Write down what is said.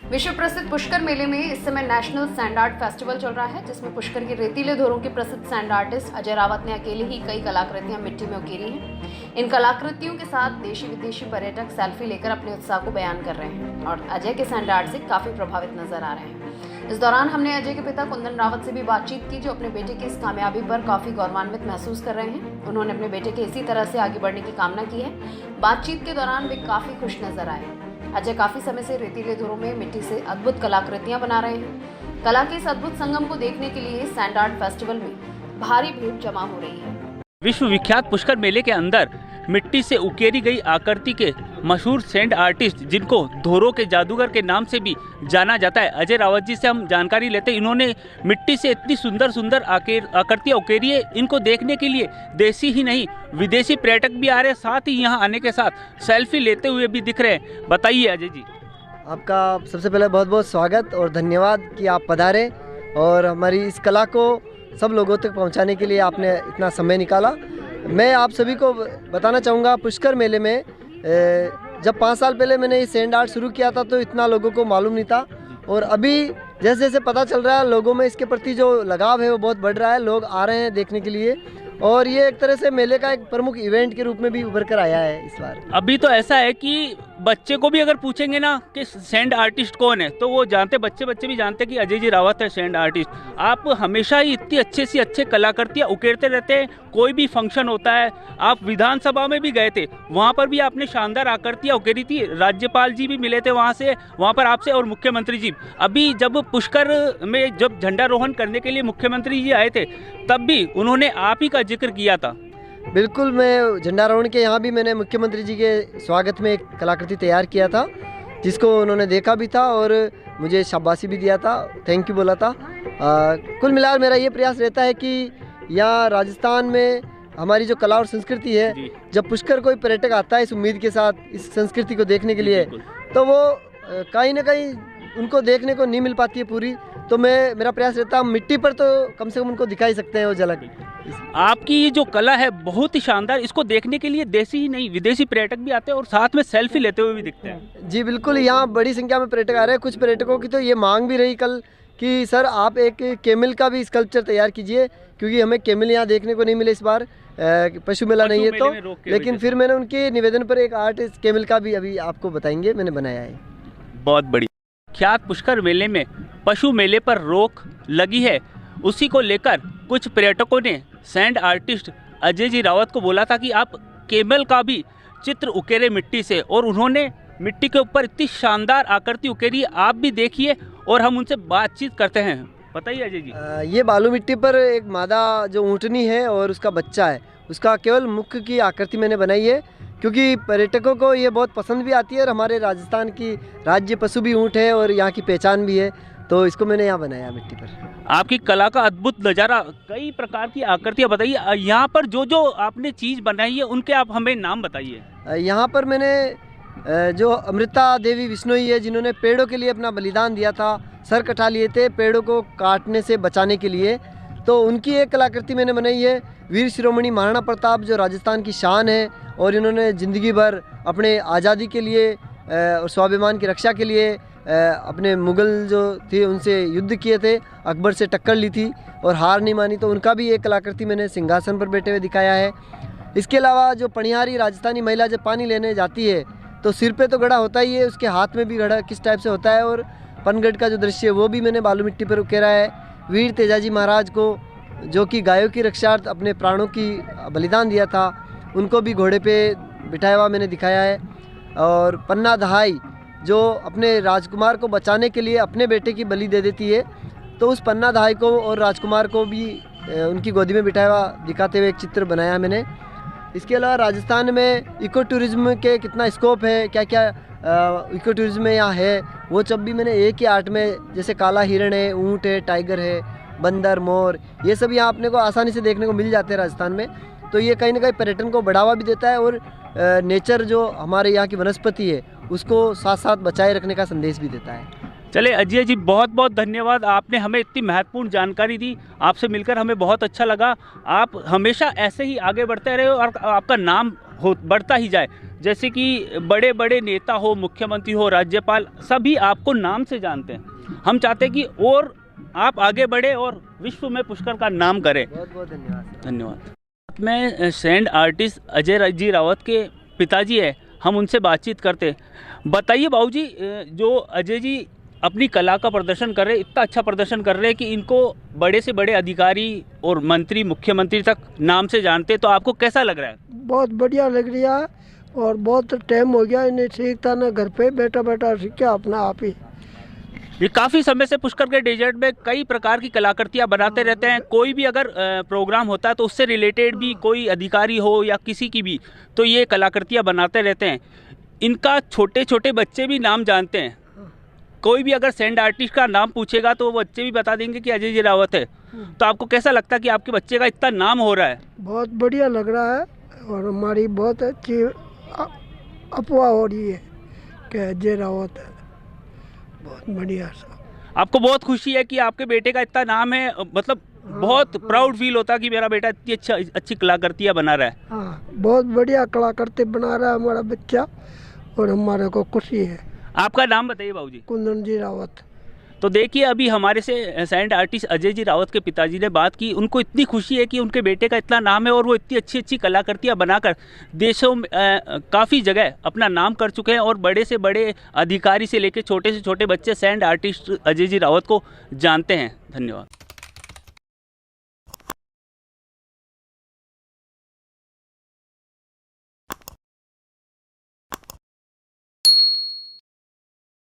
विश्व प्रसिद्ध पुष्कर मेले में इस समय नेशनल सैंड आर्ट फेस्टिवल चल रहा है, जिसमें पुष्कर के रेतीले धोरों के प्रसिद्ध सैंड आर्टिस्ट अजय रावत ने अकेले ही कई कलाकृतियां मिट्टी में उकेरी हैं। इन कलाकृतियों के साथ देशी विदेशी पर्यटक सेल्फी लेकर अपने उत्साह को बयान कर रहे हैं और अजय के सैंड आर्ट से काफी प्रभावित नजर आ रहे हैं। इस दौरान हमने अजय के पिता कुंदन रावत से भी बातचीत की, जो अपने बेटे की इस कामयाबी पर काफी गौरवान्वित महसूस कर रहे हैं। उन्होंने अपने बेटे के इसी तरह से आगे बढ़ने की कामना की है। बातचीत के दौरान वे काफी खुश नजर आए। अजय काफी समय से रेतीले धुरों में मिट्टी से अद्भुत कलाकृतियां बना रहे हैं। कला के इस अद्भुत संगम को देखने के लिए सैंड आर्ट फेस्टिवल में भारी भीड़ जमा हो रही है। विश्व विख्यात पुष्कर मेले के अंदर मिट्टी से उकेरी गई आकृति के मशहूर सैंड आर्टिस्ट, जिनको धोरों के जादूगर के नाम से भी जाना जाता है, अजय रावत जी से हम जानकारी लेते हैं। इन्होंने मिट्टी से इतनी सुंदर सुंदर आकृतियाँ उकेरी है। इनको देखने के लिए देशी ही नहीं विदेशी पर्यटक भी आ रहे हैं, साथ ही यहाँ आने के साथ सेल्फी लेते हुए भी दिख रहे हैं। बताइए अजय जी। आपका सबसे पहले बहुत बहुत स्वागत और धन्यवाद कि आप पधारे और हमारी इस कला को सब लोगों तक पहुंचाने के लिए आपने इतना समय निकाला। मैं आप सभी को बताना चाहूँगा, पुष्कर मेले में जब 5 साल पहले मैंने ये सैंड आर्ट शुरू किया था तो इतना लोगों को मालूम नहीं था, और अभी जैसे जैसे पता चल रहा है लोगों में इसके प्रति जो लगाव है वो बहुत बढ़ रहा है। लोग आ रहे हैं देखने के लिए और ये एक तरह से मेले का एक प्रमुख इवेंट के रूप में भी उभर कर आया है इस बार। अभी तो ऐसा है कि बच्चे को भी अगर पूछेंगे ना कि सैंड आर्टिस्ट कौन है, तो वो जानते, बच्चे भी जानते कि अजय जी रावत है सैंड आर्टिस्ट। आप हमेशा ही इतनी अच्छे से अच्छे कलाकृतियाँ उकेरते रहते हैं। कोई भी फंक्शन होता है, आप विधानसभा में भी गए थे, वहाँ पर भी आपने शानदार आकृतियाँ उकेरी थी। राज्यपाल जी भी मिले थे वहाँ पर आपसे, और मुख्यमंत्री जी। अभी जब पुष्कर में जब झंडारोहण करने के लिए मुख्यमंत्री जी आए थे, तब भी उन्होंने आप ही का जिक्र किया था। बिल्कुल, मैं झंडारोहण के यहाँ भी मैंने मुख्यमंत्री जी के स्वागत में एक कलाकृति तैयार किया था, जिसको उन्होंने देखा भी था और मुझे शाबाशी भी दिया था, थैंक यू बोला था। कुल मिलाकर मेरा ये प्रयास रहता है कि यहाँ राजस्थान में हमारी जो कला और संस्कृति है, जब पुष्कर कोई पर्यटक आता है इस उम्मीद के साथ इस संस्कृति को देखने के लिए, तो वो कहीं ना कहीं उनको देखने को नहीं मिल पाती है पूरी। तो मेरा प्रयास रहता है मिट्टी पर तो कम से कम उनको दिखा ही सकते हैं वो झलक। आपकी ये जो कला है बहुत ही शानदार। इसको देखने के लिए देशी ही नहीं विदेशी पर्यटक भी आते हैं और साथ में सेल्फी लेते हुए भी दिखते हैं। जी बिल्कुल, यहाँ बड़ी संख्या में पर्यटक आ रहे हैं। कुछ पर्यटकों की तो ये मांग भी रही कल कि सर आप एक केमिल का भी स्कल्पचर तैयार कीजिए, क्योंकि हमें केमिल यहाँ देखने को नहीं मिले इस बार, पशु मेला नहीं है तो। लेकिन फिर मैंने उनके निवेदन पर एक आर्ट केमिल का भी अभी आपको बताएंगे मैंने बनाया है। बहुत बड़ी ख्यात पुष्कर मेले में पशु मेले पर रोक लगी है। उसी को लेकर कुछ पर्यटकों ने सैंड आर्टिस्ट अजय जी रावत को बोला था कि आप केमल का भी चित्र उकेरे मिट्टी से, और उन्होंने मिट्टी के ऊपर इतनी शानदार आकृति उकेरी, आप भी देखिए और हम उनसे बातचीत करते हैं। बताइए अजय जी। ये बालू मिट्टी पर एक मादा जो ऊँटनी है और उसका बच्चा है, उसका केवल मुख की आकृति मैंने बनाई है, क्योंकि पर्यटकों को ये बहुत पसंद भी आती है और हमारे राजस्थान की राज्य पशु भी ऊँट है और यहाँ की पहचान भी है, तो इसको मैंने यहाँ बनाया मिट्टी पर। आपकी कला का अद्भुत नज़ारा, कई प्रकार की आकृतियाँ। बताइए यहाँ पर जो जो आपने चीज़ बनाई है उनके आप हमें नाम बताइए। यहाँ पर मैंने जो अमृता देवी विश्नोई है, जिन्होंने पेड़ों के लिए अपना बलिदान दिया था, सर कटा लिए थे पेड़ों को काटने से बचाने के लिए, तो उनकी एक कलाकृति मैंने बनाई है। वीर शिरोमणि महाराणा प्रताप जो राजस्थान की शान है और इन्होंने ज़िंदगी भर अपने आज़ादी के लिए और स्वाभिमान की रक्षा के लिए अपने मुग़ल जो थे उनसे युद्ध किए थे, अकबर से टक्कर ली थी और हार नहीं मानी, तो उनका भी एक कलाकृति मैंने सिंहासन पर बैठे हुए दिखाया है। इसके अलावा जो पनिहारी राजस्थानी महिला जब पानी लेने जाती है तो सिर पे तो घड़ा होता ही है, उसके हाथ में भी घड़ा किस टाइप से होता है, और पनगढ़ का जो दृश्य है वो भी मैंने बालू मिट्टी पर उकेरा है। वीर तेजाजी महाराज को जो कि गायों की रक्षार्थ अपने प्राणों की बलिदान दिया था, उनको भी घोड़े पे बिठाया हुआ मैंने दिखाया है। और पन्ना दहाई जो अपने राजकुमार को बचाने के लिए अपने बेटे की बलि दे देती है, तो उस पन्ना दहाई को और राजकुमार को भी उनकी गोदी में बिठाया हुआ दिखाते हुए एक चित्र बनाया मैंने। इसके अलावा राजस्थान में इको टूरिज्म के कितना स्कोप है, क्या क्या इको टूरिज्म में यहाँ है, वो सब भी मैंने एक ही आर्ट में, जैसे काला हिरण है, ऊँट है, टाइगर है, बंदर, मोर, ये सब यहाँ अपने को आसानी से देखने को मिल जाते हैं राजस्थान में। तो ये कहीं ना कहीं पर्यटन को बढ़ावा भी देता है और नेचर जो हमारे यहाँ की वनस्पति है उसको साथ साथ बचाए रखने का संदेश भी देता है। चले अजय जी, बहुत बहुत धन्यवाद, आपने हमें इतनी महत्वपूर्ण जानकारी दी। आपसे मिलकर हमें बहुत अच्छा लगा। आप हमेशा ऐसे ही आगे बढ़ते रहे और आपका नाम बढ़ता ही जाए। जैसे कि बड़े बड़े नेता हो, मुख्यमंत्री हो, राज्यपाल, सभी आपको नाम से जानते हैं। हम चाहते हैं कि और आप आगे बढ़े और विश्व में पुष्कर का नाम करें। बहुत बहुत धन्यवाद। धन्यवाद। मैं सैंड आर्टिस्ट अजय जी रावत के पिताजी है, हम उनसे बातचीत करते। बताइए बाबूजी, जो अजय जी अपनी कला का प्रदर्शन कर रहे हैं, इतना अच्छा प्रदर्शन कर रहे हैं कि इनको बड़े से बड़े अधिकारी और मंत्री, मुख्यमंत्री तक नाम से जानते हैं, तो आपको कैसा लग रहा है? बहुत बढ़िया लग रहा है और बहुत टाइम हो गया इन्हें सीखता ना, घर पे बैठा बैठा सीखा अपना आप ही। ये काफ़ी समय से पुष्कर के डेजर्ट में कई प्रकार की कलाकृतियाँ बनाते रहते हैं। कोई भी अगर प्रोग्राम होता है तो उससे रिलेटेड भी कोई अधिकारी हो या किसी की भी, तो ये कलाकृतियाँ बनाते रहते हैं। इनका छोटे छोटे बच्चे भी नाम जानते हैं। कोई भी अगर सैंड आर्टिस्ट का नाम पूछेगा तो वो बच्चे भी बता देंगे कि अजय जी रावत है। तो आपको कैसा लगता है कि आपके बच्चे का इतना नाम हो रहा है? बहुत बढ़िया लग रहा है और हमारी बहुत अच्छी अफवाह हो रही है कि अजय रावत है। बहुत बढ़िया सब। आपको बहुत खुशी है कि आपके बेटे का इतना नाम है, मतलब बहुत प्राउड फील होता है कि मेरा बेटा इतनी अच्छी कलाकृतियाँ बना रहा है। हाँ, बहुत बढ़िया कलाकृति बना रहा है हमारा बच्चा और हमारे को खुशी है। आपका नाम बताइए बाबूजी। कुंदन जी रावत। तो देखिए, अभी हमारे से सैंड आर्टिस्ट अजय जी रावत के पिताजी ने बात की। उनको इतनी खुशी है कि उनके बेटे का इतना नाम है और वो इतनी अच्छी अच्छी कलाकृतियाँ बनाकर देशों में काफ़ी जगह अपना नाम कर चुके हैं और बड़े से बड़े अधिकारी से लेकर छोटे से छोटे बच्चे सैंड आर्टिस्ट अजय जी रावत को जानते हैं। धन्यवाद।